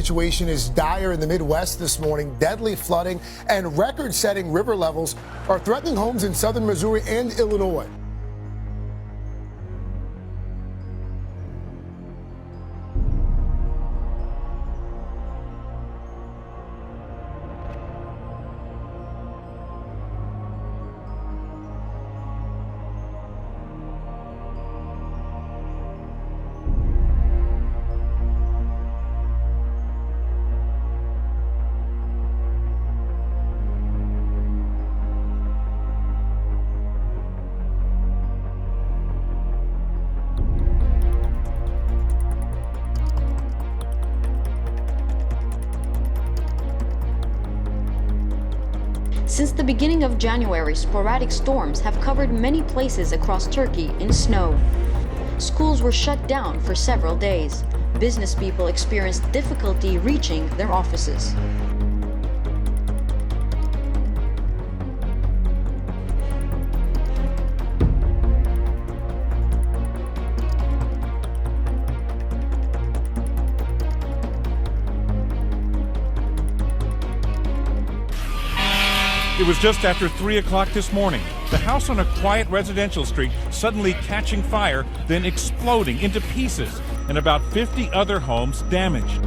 situation is dire in the Midwest this morning. Deadly flooding and record-setting river levels are threatening homes in southern Missouri and Illinois. Since the beginning of January, sporadic storms have covered many places across Turkey in snow. Schools were shut down for several days. Business people experienced difficulty reaching their offices. It was just after 3 o'clock this morning. The house on a quiet residential street suddenly catching fire, then exploding into pieces, and about 50 other homes damaged.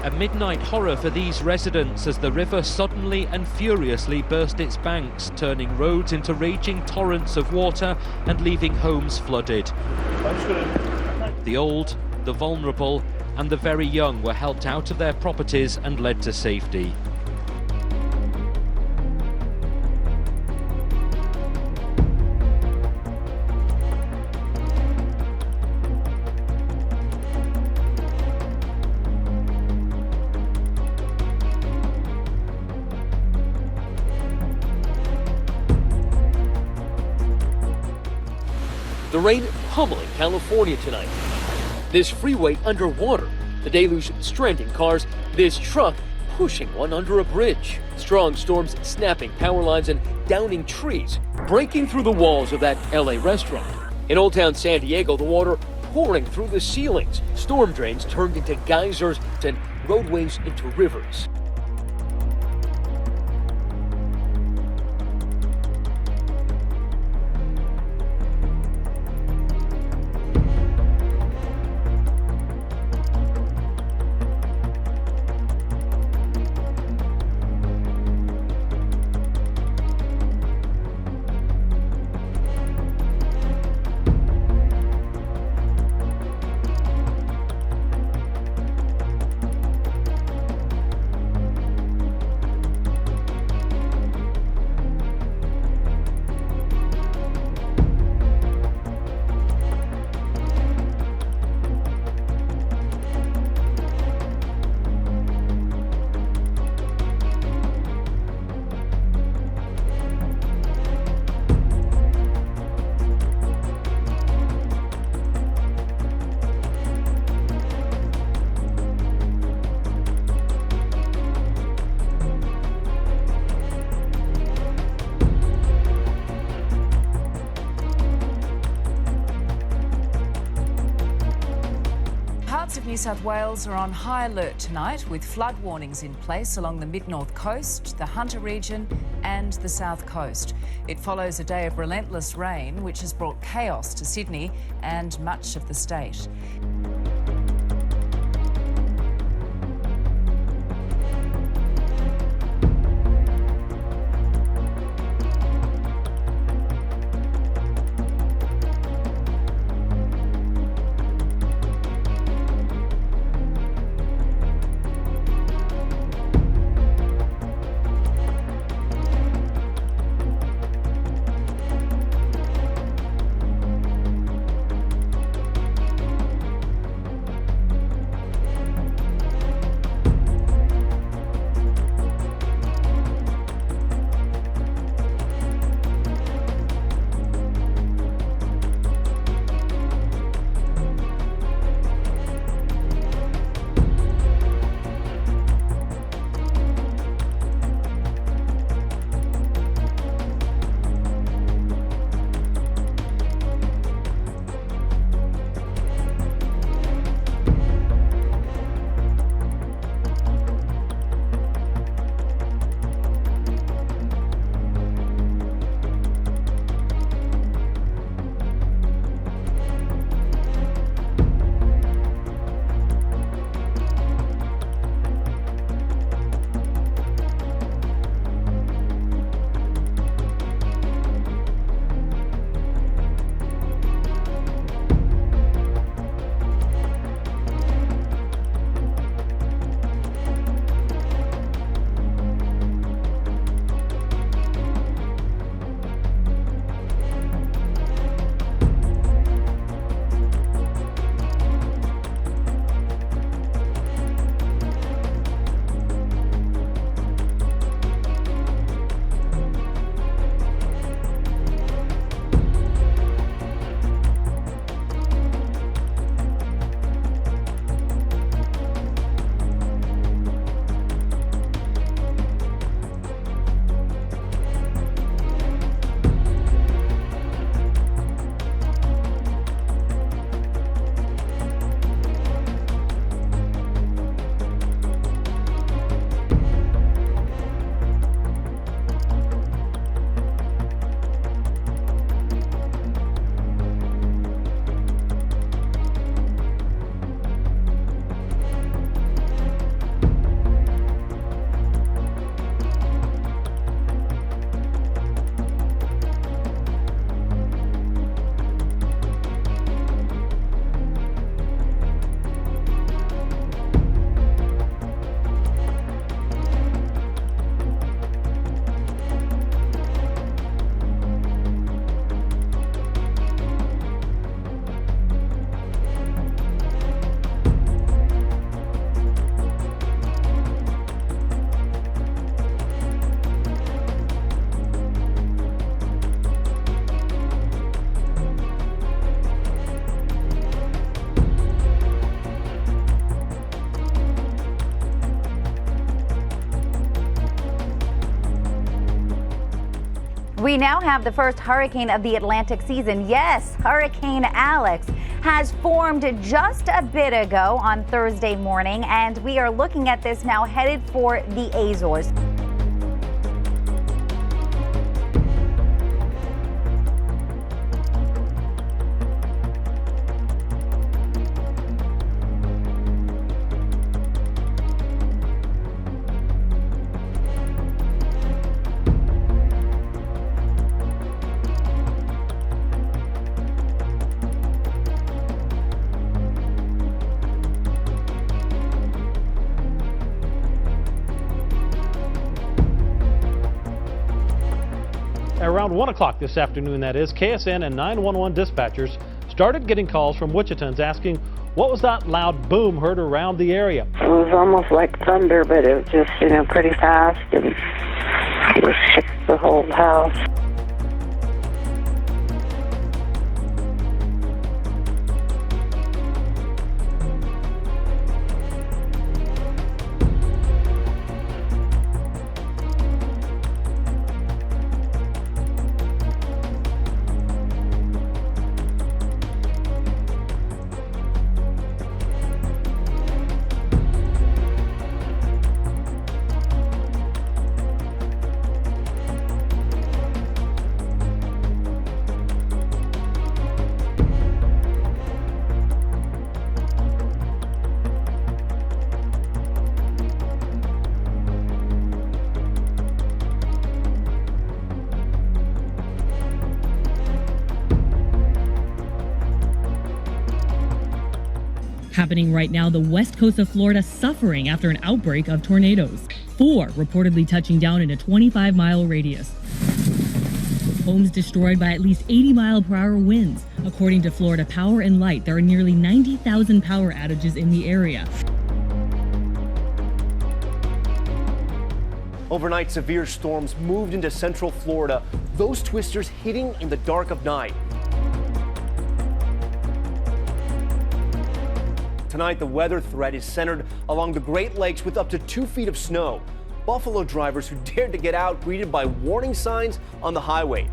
A midnight horror for these residents as the river suddenly and furiously burst its banks, turning roads into raging torrents of water and leaving homes flooded. The old, the vulnerable, and the very young were helped out of their properties and led to safety. The rain pummeling California tonight. This freeway underwater. The deluge stranding cars. This truck pushing one under a bridge. Strong storms snapping power lines and downing trees, breaking through the walls of that LA restaurant. In Old Town San Diego, the water pouring through the ceilings. Storm drains turned into geysers and roadways into rivers. South Wales are on high alert tonight with flood warnings in place along the mid-north coast, the Hunter region and the south coast. It follows a day of relentless rain which has brought chaos to Sydney and much of the state. We now have the first hurricane of the Atlantic season. Yes, Hurricane Alex has formed just a bit ago on Thursday morning, and we are looking at this now headed for the Azores. Around 1 o'clock this afternoon, that is, KSN and 911 dispatchers started getting calls from Wichitans asking what was that loud boom heard around the area. It was almost like thunder, but it was just, pretty fast, and it shook the whole house. Happening right now, the west coast of Florida suffering after an outbreak of tornadoes. 4 reportedly touching down in a 25-mile radius. Homes destroyed by at least 80-mile-per-hour winds. According to Florida Power and Light, there are nearly 90,000 power outages in the area. Overnight, severe storms moved into central Florida, those twisters hitting in the dark of night. Tonight, the weather threat is centered along the Great Lakes with up to 2 feet of snow. Buffalo drivers who dared to get out greeted by warning signs on the highway.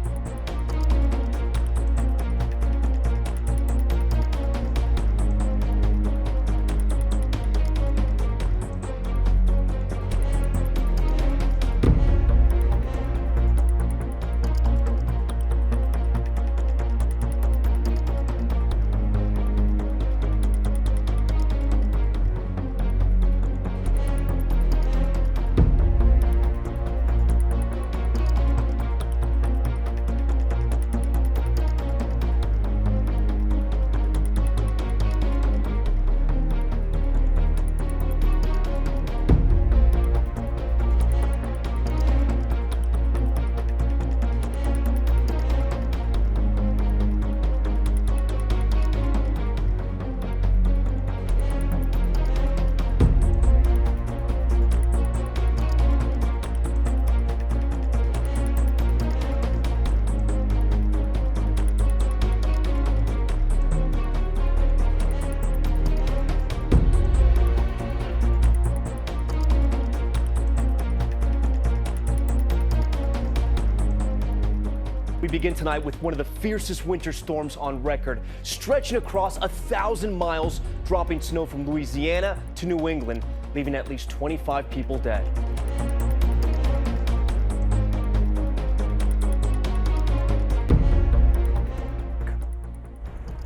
We begin tonight with one of the fiercest winter storms on record, stretching across 1,000 miles, dropping snow from Louisiana to New England, leaving at least 25 people dead.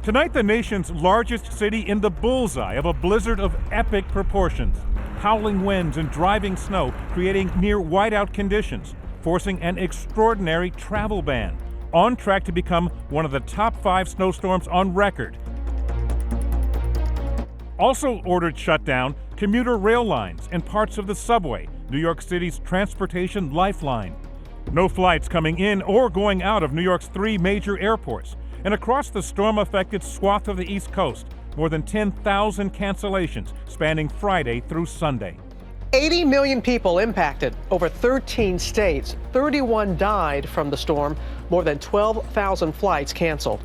Tonight, the nation's largest city in the bullseye of a blizzard of epic proportions. Howling winds and driving snow creating near whiteout conditions, forcing an extraordinary travel ban. On track to become one of the top 5 snowstorms on record. Also ordered shut down, commuter rail lines and parts of the subway, New York City's transportation lifeline. No flights coming in or going out of New York's 3 major airports. And across the storm-affected swath of the East Coast, more than 10,000 cancellations spanning Friday through Sunday. 80 million people impacted over 13 states. 31 died from the storm. More than 12,000 flights canceled.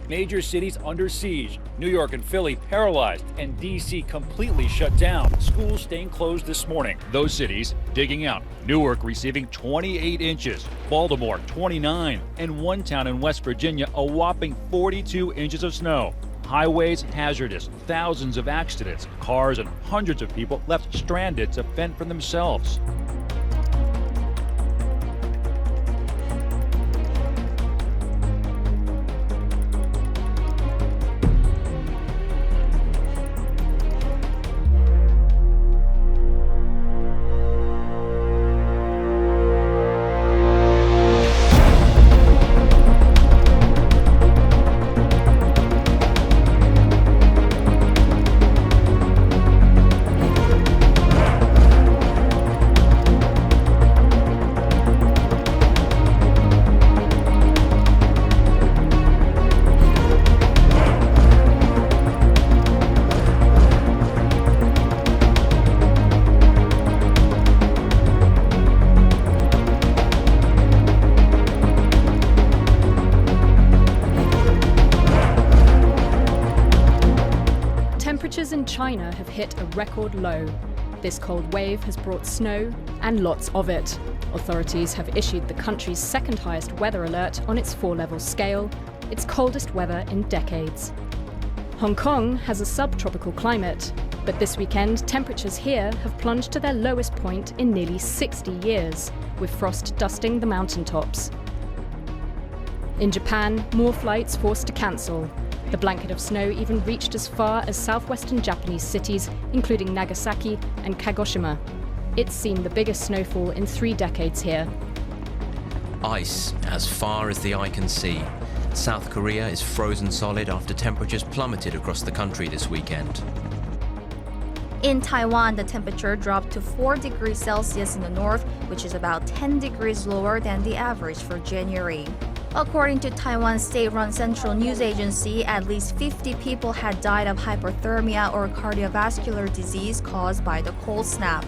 Major cities under siege. New York and Philly paralyzed, and D.C. completely shut down. Schools staying closed this morning. Those cities digging out. Newark receiving 28 inches, Baltimore 29, and one town in West Virginia a whopping 42 inches of snow. Highways hazardous, thousands of accidents, cars and hundreds of people left stranded to fend for themselves. Temperatures in China have hit a record low. This cold wave has brought snow and lots of it. Authorities have issued the country's second highest weather alert on its 4-level scale, its coldest weather in decades. Hong Kong has a subtropical climate, but this weekend temperatures here have plunged to their lowest point in nearly 60 years, with frost dusting the mountaintops. In Japan, more flights forced to cancel. The blanket of snow even reached as far as southwestern Japanese cities, including Nagasaki and Kagoshima. It's seen the biggest snowfall in 3 decades here. Ice as far as the eye can see. South Korea is frozen solid after temperatures plummeted across the country this weekend. In Taiwan, the temperature dropped to 4 degrees Celsius in the north, which is about 10 degrees lower than the average for January. According to Taiwan's state-run central news agency, at least 50 people had died of hypothermia or cardiovascular disease caused by the cold snap.